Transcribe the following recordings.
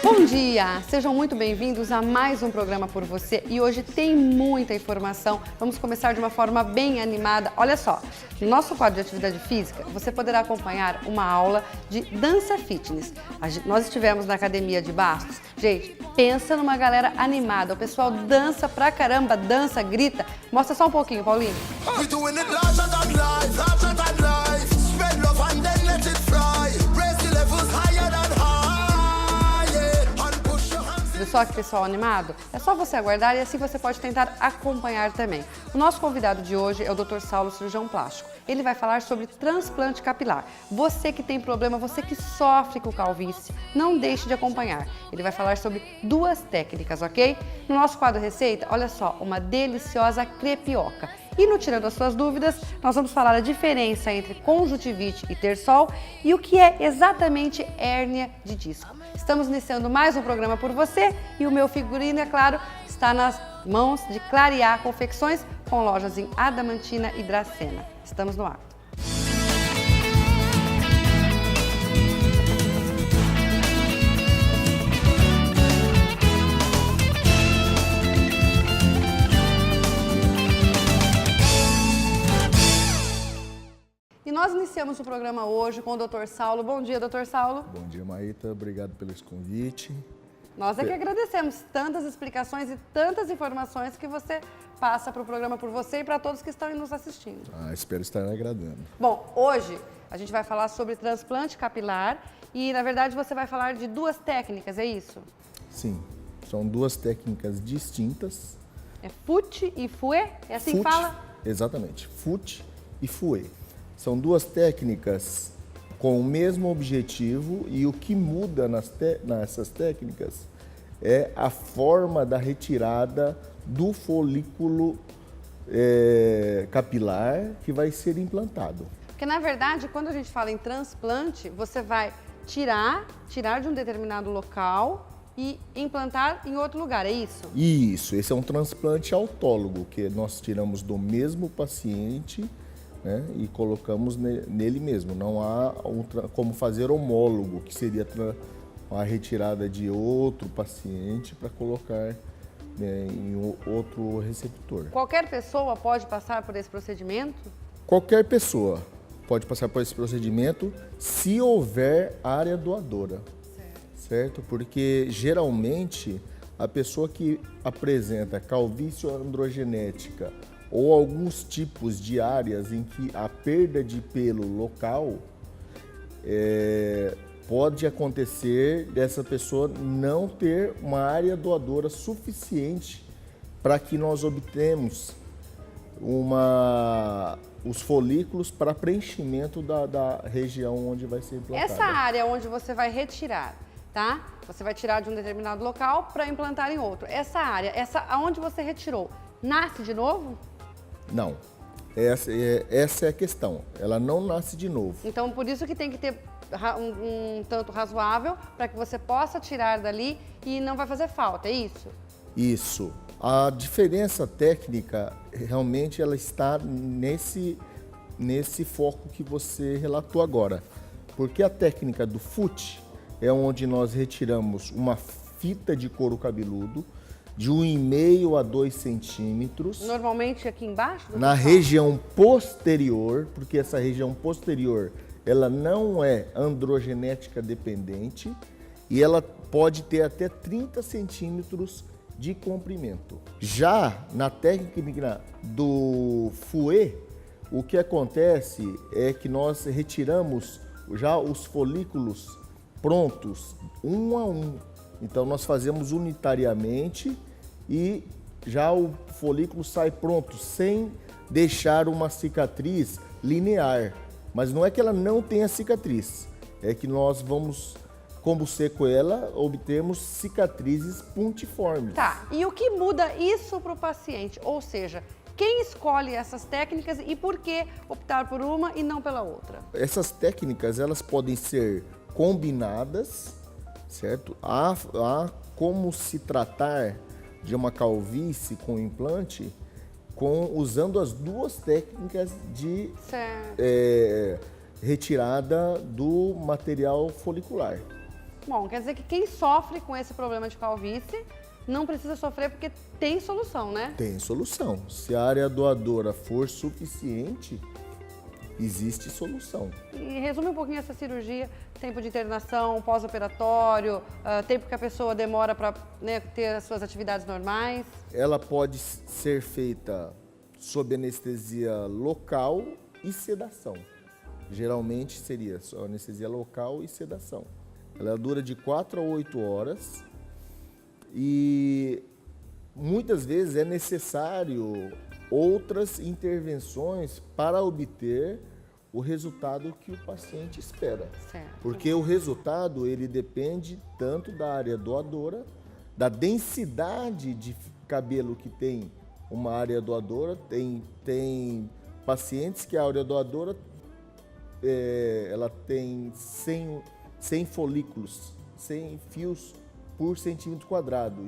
Bom dia! Sejam muito bem-vindos a mais um programa por você e hoje tem muita informação. Vamos começar de uma forma bem animada. Olha só, no nosso quadro de atividade física, você poderá acompanhar uma aula de dança fitness. Nós estivemos na academia de Bastos. Gente, pensa numa galera animada. O pessoal dança pra caramba, dança, grita. Mostra só um pouquinho, Paulinho. Viu só que pessoal animado? É só você aguardar e assim você pode tentar acompanhar também. O nosso convidado de hoje é o Dr. Saulo, cirurgião plástico. Ele vai falar sobre transplante capilar. Você que tem problema, você que sofre com calvície, não deixe de acompanhar. Ele vai falar sobre duas técnicas, ok? No nosso quadro receita, olha só, uma deliciosa crepioca. E no Tirando as Suas Dúvidas, nós vamos falar a diferença entre conjuntivite e terçol e o que é exatamente hérnia de disco. Estamos iniciando mais um programa por você e o meu figurino, é claro, está nas mãos de Clarear Confecções, com lojas em Adamantina e Dracena. Estamos no ar. E nós iniciamos o programa hoje com o Dr. Saulo. Bom dia, Dr. Saulo. Bom dia, Maíta. Obrigado pelo convite. Nós é que agradecemos tantas explicações e tantas informações que você passa para o programa por você e para todos que estão nos assistindo. Espero estar agradando. Bom, hoje a gente vai falar sobre transplante capilar e, na verdade, você vai falar de duas técnicas, é isso? Sim, são duas técnicas distintas. É FUT e FUE? É assim que fala? Exatamente, FUT e FUE. São duas técnicas com o mesmo objetivo e o que muda nessas técnicas é a forma da retirada do folículo capilar que vai ser implantado. Porque, na verdade, quando a gente fala em transplante, você vai tirar de um determinado local e implantar em outro lugar, é isso? Isso, esse é um transplante autólogo, que nós tiramos do mesmo paciente, né, e colocamos nele mesmo. Não há como fazer homólogo, que seria a retirada de outro paciente para colocar, né, em outro receptor. Qualquer pessoa pode passar por esse procedimento? Qualquer pessoa pode passar por esse procedimento se houver área doadora, certo? Porque geralmente a pessoa que apresenta calvície androgenética ou alguns tipos de áreas em que a perda de pelo local pode acontecer dessa pessoa não ter uma área doadora suficiente para que nós obtenhamos os folículos para preenchimento da região onde vai ser implantada. Essa área onde você vai retirar, tá? Você vai tirar de um determinado local para implantar em outro. Essa área, aonde você retirou, nasce de novo? Não, essa é a questão, ela não nasce de novo. Então, por isso que tem que ter um tanto razoável para que você possa tirar dali e não vai fazer falta, é isso? Isso. A diferença técnica, realmente, ela está nesse foco que você relatou agora. Porque a técnica do FUT é onde nós retiramos uma fita de couro cabeludo, de 1,5 a 2 centímetros. Normalmente aqui embaixo? Na região posterior, porque essa região posterior, ela não é androgenética dependente e ela pode ter até 30 centímetros de comprimento. Já na técnica do FUE, o que acontece é que nós retiramos já os folículos prontos, um a um. Então nós fazemos unitariamente e já o folículo sai pronto, sem deixar uma cicatriz linear. Mas não é que ela não tenha cicatriz, é que nós vamos, como seco ela, obtemos cicatrizes pontiformes. Tá, e o que muda isso para o paciente? Ou seja, quem escolhe essas técnicas e por que optar por uma e não pela outra? Essas técnicas, elas podem ser combinadas, certo? Há como se tratar de uma calvície com implante usando as duas técnicas de retirada do material folicular. Bom, quer dizer que quem sofre com esse problema de calvície não precisa sofrer porque tem solução, né? Tem solução. Se a área doadora for suficiente, existe solução. E resume um pouquinho essa cirurgia, tempo de internação, pós-operatório, tempo que a pessoa demora para, né, ter as suas atividades normais. Ela pode ser feita sob anestesia local e sedação. Geralmente seria só anestesia local e sedação. Ela dura de 4 a 8 horas e muitas vezes é necessário outras intervenções para obter o resultado que o paciente espera. Certo. Porque o resultado, ele depende tanto da área doadora, da densidade de cabelo que tem uma área doadora. Tem pacientes que a área doadora ela tem 100 folículos, 100 fios por centímetro quadrado.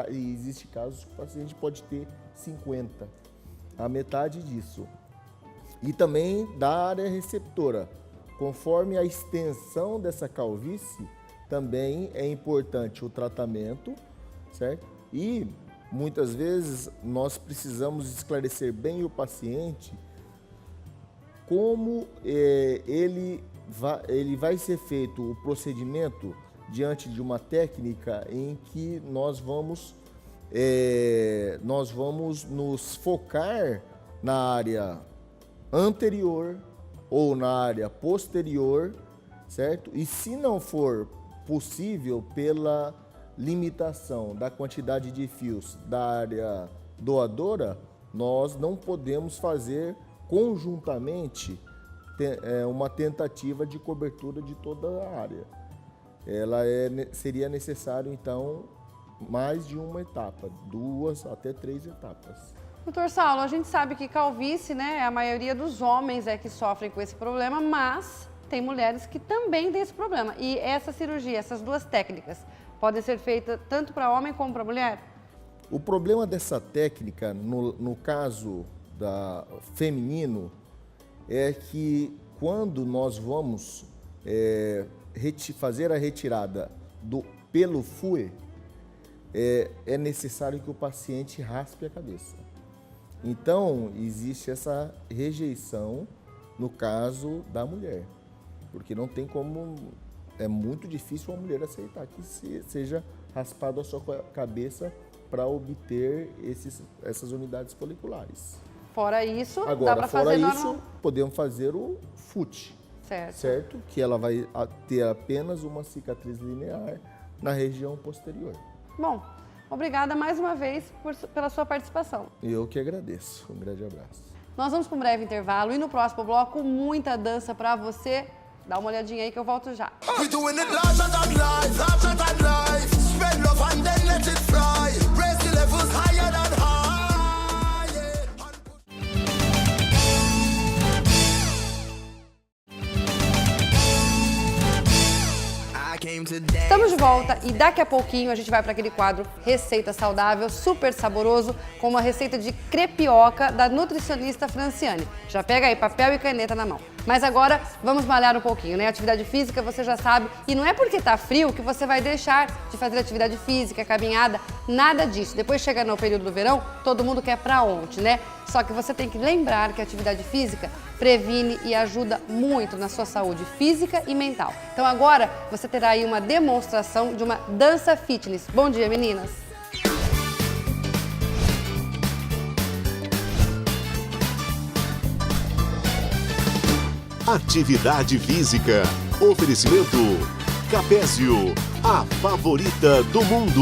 E existe casos que o paciente pode ter 50, a metade disso. E também da área receptora. Conforme a extensão dessa calvície, também é importante o tratamento, certo? E muitas vezes nós precisamos esclarecer bem o paciente como ele vai ser feito o procedimento diante de uma técnica em que nós vamos nos focar na área anterior ou na área posterior, certo? E se não for possível pela limitação da quantidade de fios da área doadora, nós não podemos fazer conjuntamente uma tentativa de cobertura de toda a área. Seria necessário, então, mais de uma etapa, 2 até 3 etapas. Doutor Saulo, a gente sabe que calvície, né, a maioria dos homens que sofrem com esse problema, mas tem mulheres que também têm esse problema. E essa cirurgia, essas duas técnicas, podem ser feitas tanto para homem como para mulher? O problema dessa técnica, no caso feminino, é que quando nós vamos fazer a retirada do pelo fouet, é necessário que o paciente raspe a cabeça. Então, existe essa rejeição no caso da mulher, porque não tem como, é muito difícil uma mulher aceitar que seja raspado a sua cabeça para obter essas unidades foliculares. Fora isso, agora, dá para fazer normal. Podemos fazer o FUT, certo? Que ela vai ter apenas uma cicatriz linear na região posterior. Bom, obrigada mais uma vez pela sua participação. Eu que agradeço. Um grande abraço. Nós vamos para um breve intervalo e no próximo bloco, muita dança para você. Dá uma olhadinha aí que eu volto já. Estamos de volta e daqui a pouquinho a gente vai para aquele quadro Receita Saudável, super saboroso, com uma receita de crepioca da nutricionista Franciane. Já pega aí papel e caneta na mão. Mas agora vamos malhar um pouquinho, né? Atividade física, você já sabe, e não é porque tá frio que você vai deixar de fazer atividade física, caminhada, nada disso. Depois chega no período do verão, todo mundo quer pra ontem, né? Só que você tem que lembrar que a atividade física previne e ajuda muito na sua saúde física e mental. Então agora você terá aí uma demonstração de uma dança fitness. Bom dia, meninas! Atividade física. Oferecimento Capésio, a favorita do mundo.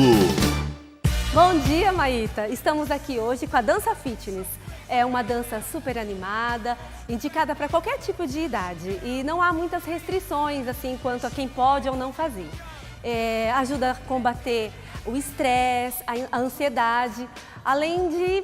Bom dia, Maíta! Estamos aqui hoje com a dança fitness. É uma dança super animada, indicada para qualquer tipo de idade e não há muitas restrições assim quanto a quem pode ou não fazer. Ajuda a combater o estresse, a ansiedade, além de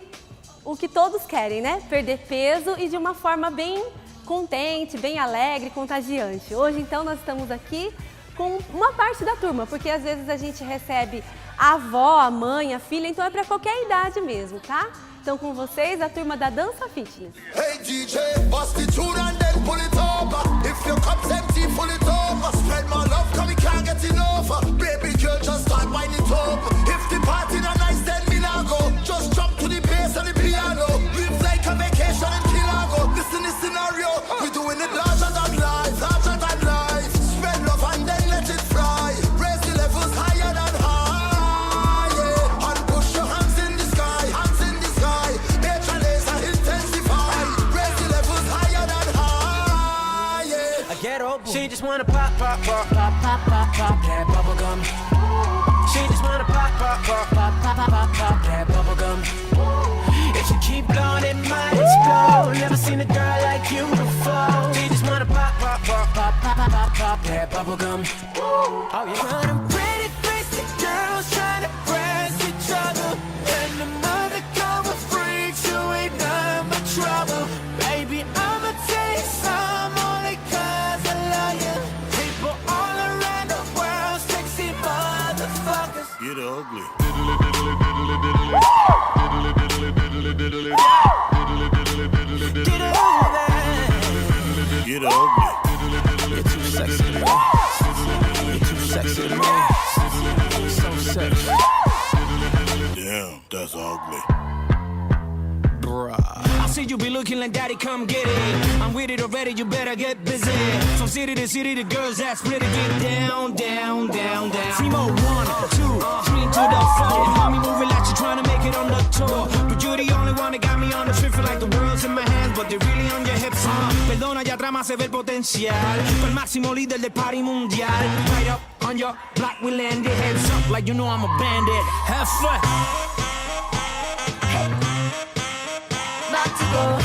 o que todos querem, né? Perder peso e de uma forma bem contente, bem alegre, contagiante. Hoje, então, nós estamos aqui com uma parte da turma, porque às vezes a gente recebe a avó, a mãe, a filha, então é para qualquer idade mesmo, tá? Então com vocês, a turma da Dança Fitness. Hey DJ, bust the tune and then pull it over. If your cup's empty, pull it over. Spread my love, cause we can't get enough. Baby girl, just start winding it up. If the party not nice, then me not go. Just jump to the bass and the piano. Live like a vacation in Chicago. Listen this scenario, we doing it larger than life, larger than life. Spread love and then let it fly. Raise the levels higher than high, yeah. And push your hands in the sky, hands in the sky. Nature laser intensify. Raise the levels higher than high, yeah. A ghetto boy. She just wanna pop, pop, pop, pop, pop, pop, pop that bubble gum. She just wanna pop, pop, pop, pop, pop, pop, pop that bubble gum. If you keep going, it might explode. Never seen a girl like you before. She just wanna pop, pop, pop, pop, pop, pop, pop, pop that bubble gum. Oh yeah. But I'm pretty crazy girls trying to press each other, and the mother cover freaks who ain't none but trouble. Baby, I'ma take some only 'cause I love you. People all around the world, sexy motherfuckers. Get ugly. Get ugly. You're too sexy to me. You're too sexy to me. So sexy. Damn, that's ugly. I see you be looking like daddy, come get it. I'm with it already, you better get busy. From city to city, the girls that split it. Get down, down, down, down. Three more, 1, 2, 3 to the 4. Mommy moving like you trying to make it on the tour. But you're the only one that got me on the trip. Feel like the world's in my hands, but they're really on your hips. Perdona, allá atrás más se ve el potencial. Fue el máximo líder del party mundial. Right up on your block, we landed. Heads up like you know I'm a bandit. Have fun. About to go.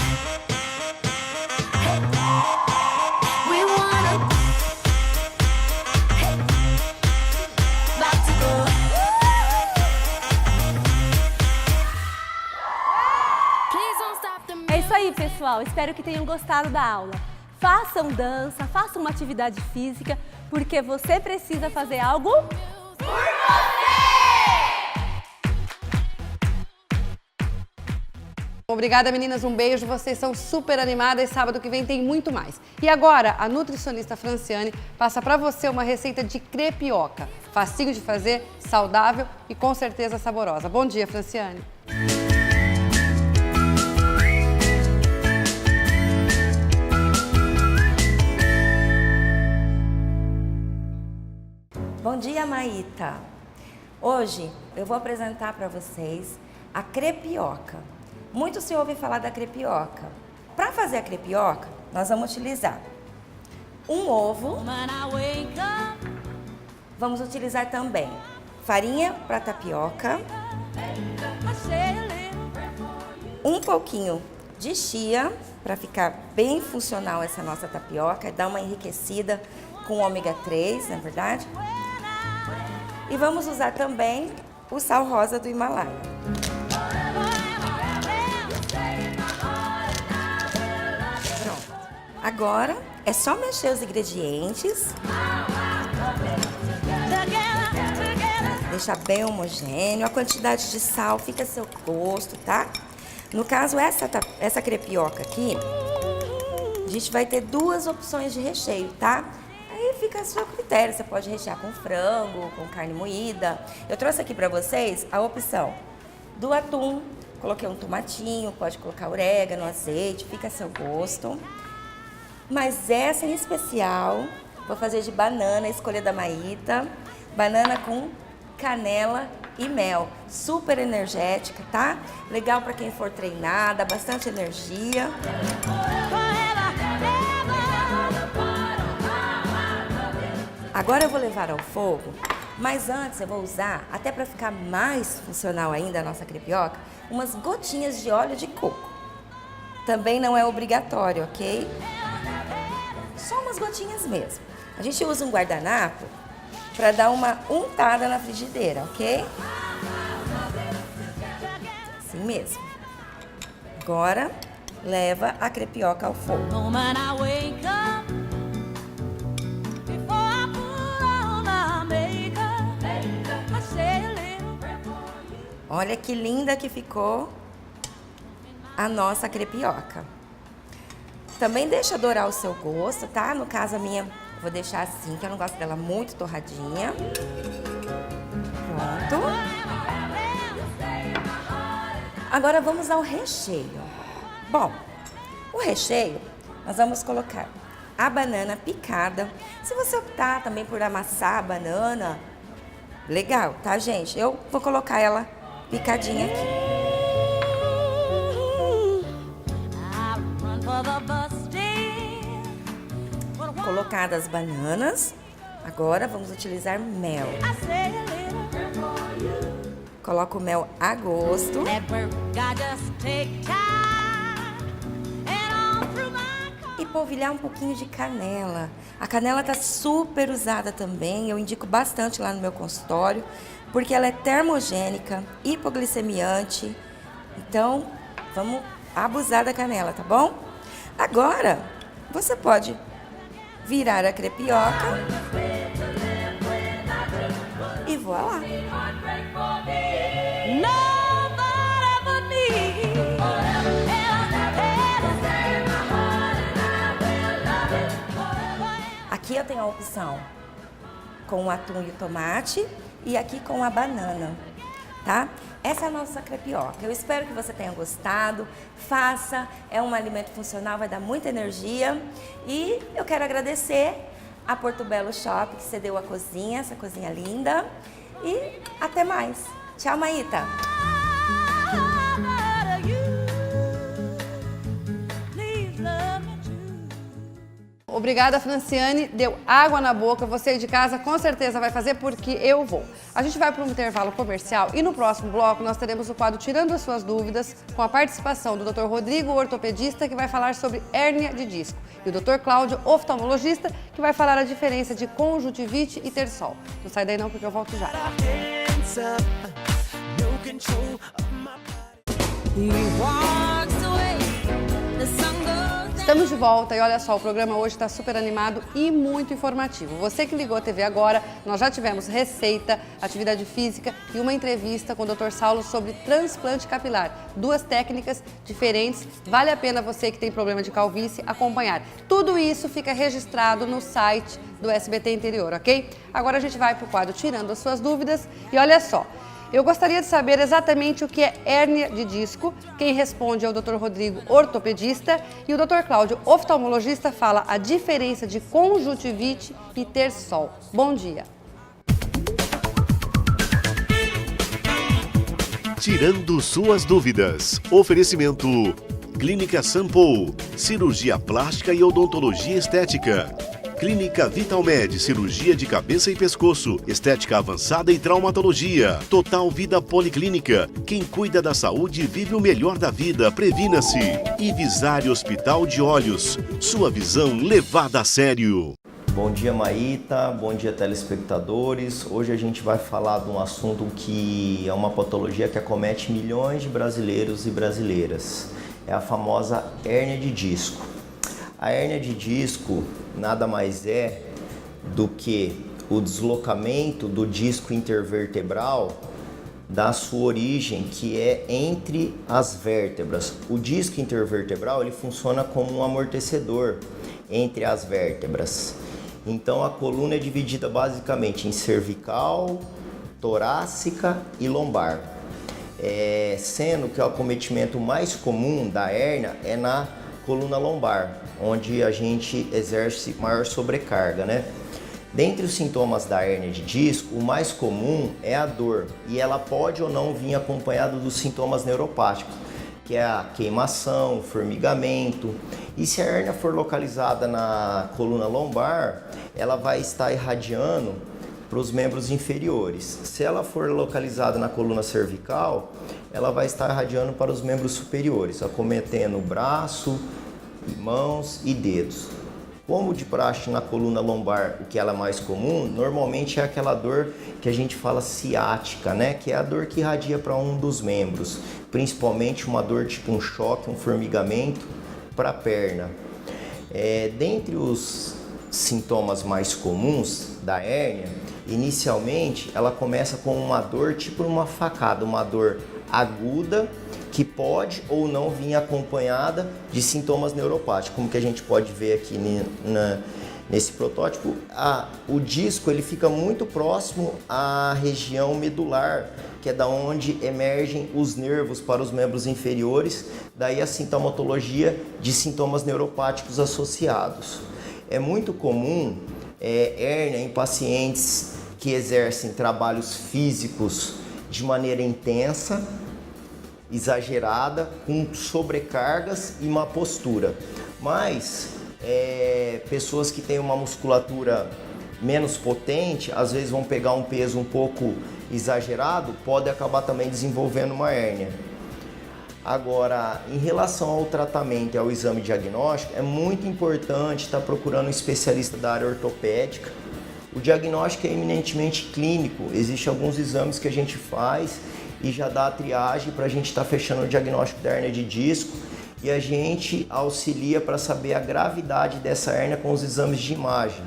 We wanna. About to go. Please don't stop the É isso aí, pessoal. Espero que tenham gostado da aula. Façam dança, façam uma atividade física, porque você precisa fazer algo por você! Obrigada, meninas. Um beijo. Vocês são super animadas. Sábado que vem tem muito mais. E agora, a nutricionista Franciane passa para você uma receita de crepioca. Facinho de fazer, saudável e com certeza saborosa. Bom dia, Franciane. Bom dia, Maíta! Hoje eu vou apresentar para vocês a crepioca. Muito se ouve falar da crepioca. Para fazer a crepioca, nós vamos utilizar um ovo. Vamos utilizar também farinha para tapioca, um pouquinho de chia para ficar bem funcional essa nossa tapioca, dar uma enriquecida com ômega 3, na verdade. E vamos usar também o sal rosa do Himalaia. Pronto. Agora é só mexer os ingredientes. Deixar bem homogêneo. A quantidade de sal fica a seu gosto, tá? No caso, essa crepioca aqui, a gente vai ter duas opções de recheio, tá? Aí fica a seu critério, você pode rechear com frango, com carne moída. Eu trouxe aqui pra vocês a opção do atum, coloquei um tomatinho, pode colocar orégano, azeite, fica a seu gosto. Mas essa em especial, vou fazer de banana, escolha da Maíta, banana com canela e mel, super energética, tá? Legal pra quem for treinar, dá bastante energia. Agora eu vou levar ao fogo, mas antes eu vou usar, até para ficar mais funcional ainda a nossa crepioca, umas gotinhas de óleo de coco. Também não é obrigatório, ok? Só umas gotinhas mesmo. A gente usa um guardanapo para dar uma untada na frigideira, ok? Assim mesmo. Agora, leva a crepioca ao fogo. Olha que linda que ficou a nossa crepioca. Também deixa dourar o seu gosto, tá? No caso a minha, eu vou deixar assim, que eu não gosto dela muito torradinha. Pronto. Agora vamos ao recheio. Bom, o recheio nós vamos colocar a banana picada. Se você optar também por amassar a banana, legal, tá, gente? Eu vou colocar ela picadinha aqui. Colocadas as bananas, agora vamos utilizar mel. Coloco o mel a gosto. E polvilhar um pouquinho de canela. A canela tá super usada também, eu indico bastante lá no meu consultório, porque ela é termogênica, hipoglicemiante. Então, vamos abusar da canela, tá bom? Agora, você pode virar a crepioca e voilá. Aqui eu tenho a opção com o atum e o tomate e aqui com a banana, tá? Essa é a nossa crepioca. Eu espero que você tenha gostado. Faça, é um alimento funcional, vai dar muita energia. E eu quero agradecer a Porto Belo Shop que cedeu a cozinha, essa cozinha linda. E até mais. Tchau, Maíta. Obrigada, Franciane. Deu água na boca. Você aí de casa com certeza vai fazer porque eu vou. A gente vai para um intervalo comercial e no próximo bloco nós teremos o quadro Tirando as Suas Dúvidas com a participação do Dr. Rodrigo, ortopedista, que vai falar sobre hérnia de disco, e o Dr. Cláudio, oftalmologista, que vai falar a diferença de conjuntivite e terçol. Não sai daí não porque eu volto já. Estamos de volta e olha só, o programa hoje está super animado e muito informativo. Você que ligou a TV agora, nós já tivemos receita, atividade física e uma entrevista com o Dr. Saulo sobre transplante capilar. 2 técnicas diferentes, vale a pena você que tem problema de calvície acompanhar. Tudo isso fica registrado no site do SBT Interior, ok? Agora a gente vai para o quadro Tirando as Suas Dúvidas e olha só. Eu gostaria de saber exatamente o que é hérnia de disco. Quem responde é o Dr. Rodrigo, ortopedista, e o Dr. Cláudio, oftalmologista, fala a diferença de conjuntivite e terçol. Bom dia. Tirando suas dúvidas. Oferecimento: Clínica Sampo, cirurgia plástica e odontologia estética. Clínica Vitalmed, cirurgia de cabeça e pescoço, estética avançada e traumatologia. Total Vida Policlínica, quem cuida da saúde vive o melhor da vida, previna-se. E Visare Hospital de Olhos, sua visão levada a sério. Bom dia, Maíta, bom dia, telespectadores. Hoje a gente vai falar de um assunto que é uma patologia que acomete milhões de brasileiros e brasileiras. É a famosa hérnia de disco. A hérnia de disco nada mais é do que o deslocamento do disco intervertebral da sua origem, que é entre as vértebras. O disco intervertebral ele funciona como um amortecedor entre as vértebras. Então a coluna é dividida basicamente em cervical, torácica e lombar. Sendo que o acometimento mais comum da hérnia é na coluna lombar, onde a gente exerce maior sobrecarga, né? Dentre os sintomas da hérnia de disco, o mais comum é a dor, e ela pode ou não vir acompanhada dos sintomas neuropáticos, que é a queimação, formigamento. E se a hérnia for localizada na coluna lombar, ela vai estar irradiando para os membros inferiores. Se ela for localizada na coluna cervical, ela vai estar irradiando para os membros superiores, acometendo o braço, mãos e dedos. Como de praxe na coluna lombar, o que ela é mais comum, normalmente é aquela dor que a gente fala ciática, né? Que é a dor que irradia para um dos membros, principalmente uma dor tipo um choque, um formigamento para a perna. Dentre os sintomas mais comuns da hérnia, Inicialmente, ela começa com uma dor tipo uma facada, uma dor aguda, que pode ou não vir acompanhada de sintomas neuropáticos, como que a gente pode ver aqui nesse protótipo. O disco ele fica muito próximo à região medular, que é da onde emergem os nervos para os membros inferiores, daí a sintomatologia de sintomas neuropáticos associados. É muito comum hérnia em pacientes que exercem trabalhos físicos de maneira intensa, exagerada, com sobrecargas e má postura. Mas pessoas que têm uma musculatura menos potente, às vezes vão pegar um peso um pouco exagerado, pode acabar também desenvolvendo uma hérnia. Agora, em relação ao tratamento e ao exame diagnóstico, é muito importante estar procurando um especialista da área ortopédica. O diagnóstico é eminentemente clínico, existem alguns exames que a gente faz e já dá a triagem para a gente estar fechando o diagnóstico da hérnia de disco, e a gente auxilia para saber a gravidade dessa hérnia com os exames de imagem,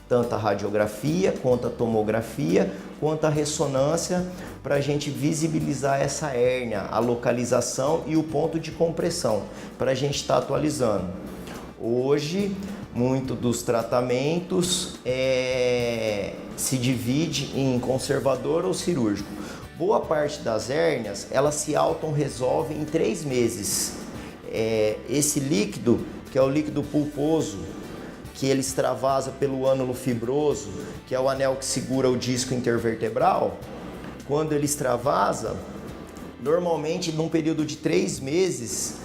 tanto a radiografia, quanto a tomografia, quanto a ressonância, para a gente visibilizar essa hérnia, a localização e o ponto de compressão, para a gente estar atualizando. Hoje, muito dos tratamentos se divide em conservador ou cirúrgico. Boa parte das hérnias, elas se auto-resolvem em 3 meses. Esse líquido, que é o líquido pulposo, que ele extravasa pelo ânulo fibroso, que é o anel que segura o disco intervertebral, quando ele extravasa, normalmente num período de 3 meses,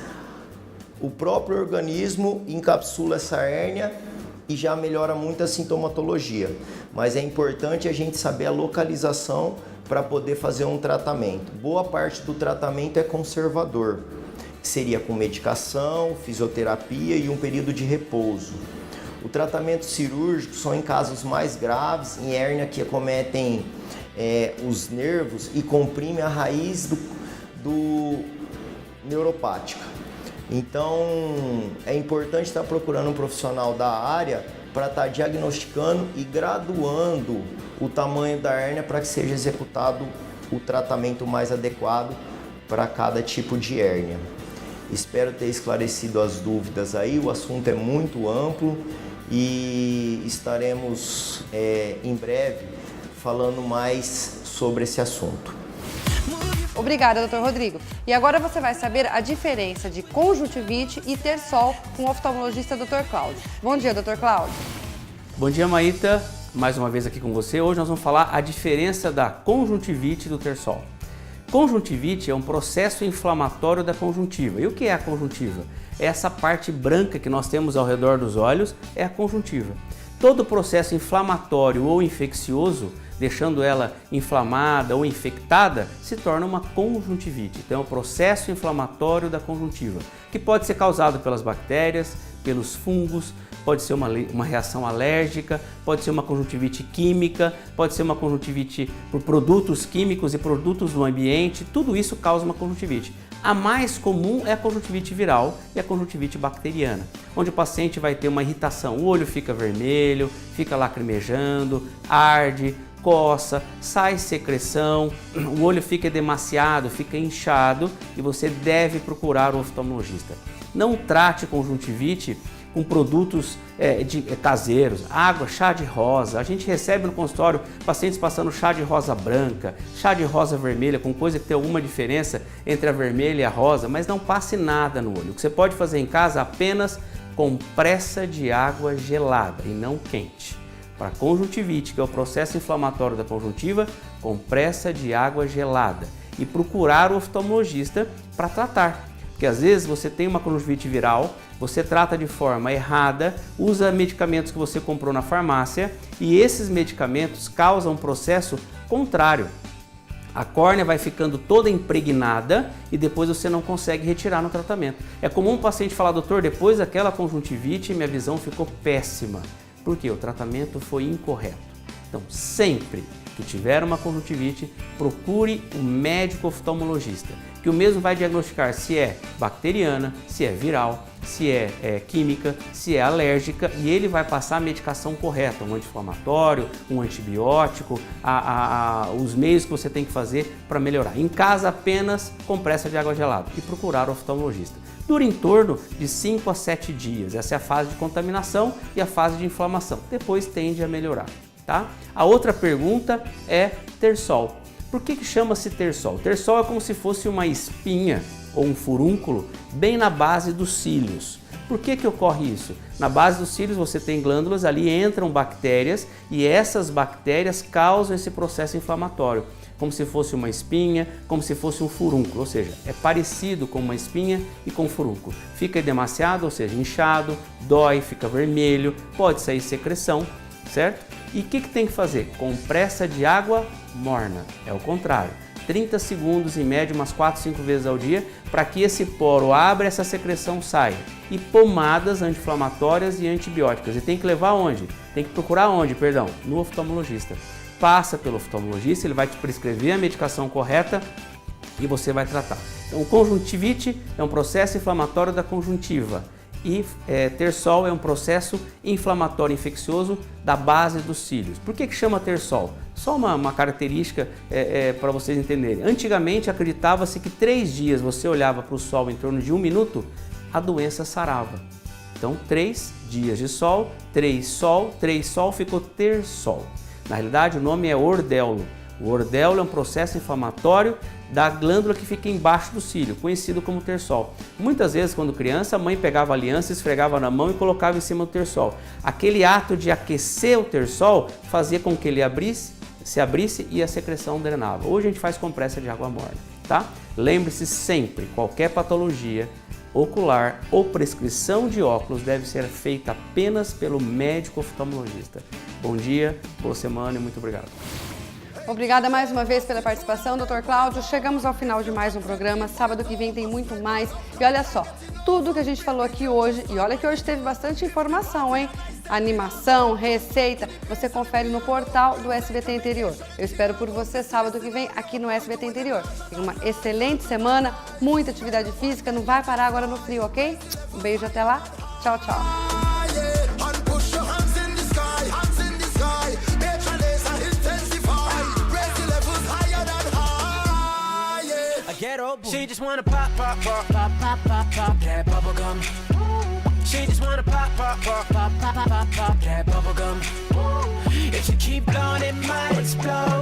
o próprio organismo encapsula essa hérnia e já melhora muito a sintomatologia. Mas é importante a gente saber a localização para poder fazer um tratamento. Boa parte do tratamento é conservador, que seria com medicação, fisioterapia e um período de repouso. O tratamento cirúrgico são em casos mais graves, em hérnia que acometem os nervos e comprimem a raiz do neuropática. Então, é importante estar procurando um profissional da área para estar diagnosticando e graduando o tamanho da hérnia para que seja executado o tratamento mais adequado para cada tipo de hérnia. Espero ter esclarecido as dúvidas aí, o assunto é muito amplo e estaremos em breve falando mais sobre esse assunto. Obrigada, Dr. Rodrigo. E agora você vai saber a diferença de conjuntivite e terçol com o oftalmologista Dr. Cláudio. Bom dia, Dr. Cláudio. Bom dia, Maíta. Mais uma vez aqui com você. Hoje nós vamos falar a diferença da conjuntivite e do terçol. Conjuntivite é um processo inflamatório da conjuntiva. E o que é a conjuntiva? É essa parte branca que nós temos ao redor dos olhos, é a conjuntiva. Todo processo inflamatório ou infeccioso, deixando ela inflamada ou infectada, se torna uma conjuntivite. Então é o processo inflamatório da conjuntiva, que pode ser causado pelas bactérias, pelos fungos, pode ser uma reação alérgica, pode ser uma conjuntivite química, pode ser uma conjuntivite por produtos químicos e produtos do ambiente, tudo isso causa uma conjuntivite. A mais comum é a conjuntivite viral e a conjuntivite bacteriana, onde o paciente vai ter uma irritação, o olho fica vermelho, fica lacrimejando, arde, coça, sai secreção, o olho fica demasiado, fica inchado e você deve procurar o oftalmologista. Não trate conjuntivite com produtos caseiros, água, chá de rosa. A gente recebe no consultório pacientes passando chá de rosa branca, chá de rosa vermelha, com coisa que tem alguma diferença entre a vermelha e a rosa, mas não passe nada no olho. O que você pode fazer em casa apenas compressa de água gelada e não quente. Para conjuntivite, que é o processo inflamatório da conjuntiva, compressa de água gelada e procurar o oftalmologista para tratar. Porque às vezes você tem uma conjuntivite viral, você trata de forma errada, usa medicamentos que você comprou na farmácia e esses medicamentos causam um processo contrário. A córnea vai ficando toda impregnada e depois você não consegue retirar no tratamento. É comum um paciente falar, doutor, depois daquela conjuntivite minha visão ficou péssima. Porque o tratamento foi incorreto. Então, sempre que tiveram uma conjuntivite, procure um médico oftalmologista, que o mesmo vai diagnosticar se é bacteriana, se é viral, se é química, se é alérgica, e ele vai passar a medicação correta, um anti-inflamatório, um antibiótico, os meios que você tem que fazer para melhorar. Em casa, apenas compressa de água gelada e procurar o oftalmologista. Dura em torno de 5 a 7 dias. Essa é a fase de contaminação e a fase de inflamação. Depois tende a melhorar, tá? A outra pergunta é terçol. Por que chama-se terçol? Terçol é como se fosse uma espinha ou um furúnculo bem na base dos cílios. Por que ocorre isso? Na base dos cílios você tem glândulas, ali entram bactérias e essas bactérias causam esse processo inflamatório, como se fosse uma espinha, como se fosse um furúnculo, ou seja, é parecido com uma espinha e com um furúnculo. Fica edemaciado, ou seja, inchado, dói, fica vermelho, pode sair secreção, certo? E o que tem que fazer? Compressa de água morna, é o contrário. 30 segundos em média, umas 4, 5 vezes ao dia, para que esse poro abra e essa secreção saia. E pomadas anti-inflamatórias e antibióticas. E tem que levar onde? Tem que procurar onde, perdão? No oftalmologista. Passa pelo oftalmologista, ele vai te prescrever a medicação correta e você vai tratar. Então, conjuntivite é um processo inflamatório da conjuntiva. E terçol é um processo inflamatório infeccioso da base dos cílios. Por que chama terçol? Só uma característica para vocês entenderem. Antigamente acreditava-se que 3 dias você olhava para o sol em torno de 1 minuto, a doença sarava. Então 3 dias de sol, 3 sol, ficou terçol. Na realidade o nome é ordeulo. O ordeulo é um processo inflamatório da glândula que fica embaixo do cílio, conhecido como terçol. Muitas vezes, quando criança, a mãe pegava a aliança, esfregava na mão e colocava em cima do terçol. Aquele ato de aquecer o terçol fazia com que ele se abrisse e a secreção drenava. Hoje a gente faz compressa de água morna, tá? Lembre-se sempre, qualquer patologia ocular ou prescrição de óculos deve ser feita apenas pelo médico oftalmologista. Bom dia, boa semana e muito obrigado. Obrigada mais uma vez pela participação, Dr. Cláudio. Chegamos ao final de mais um programa. Sábado que vem tem muito mais. E olha só, tudo que a gente falou aqui hoje, e olha que hoje teve bastante informação, hein? Animação, receita, você confere no portal do SBT Interior. Eu espero por você sábado que vem aqui no SBT Interior. Tenha uma excelente semana, muita atividade física, não vai parar agora no frio, ok? Um beijo, até lá. Tchau, tchau. She just wanna pop, pop, pop, pop, pop, pop, pop that bubble gum. She just wanna pop, pop, pop, pop, pop, pop, pop that bubble gum. If you keep blowing, it might explode.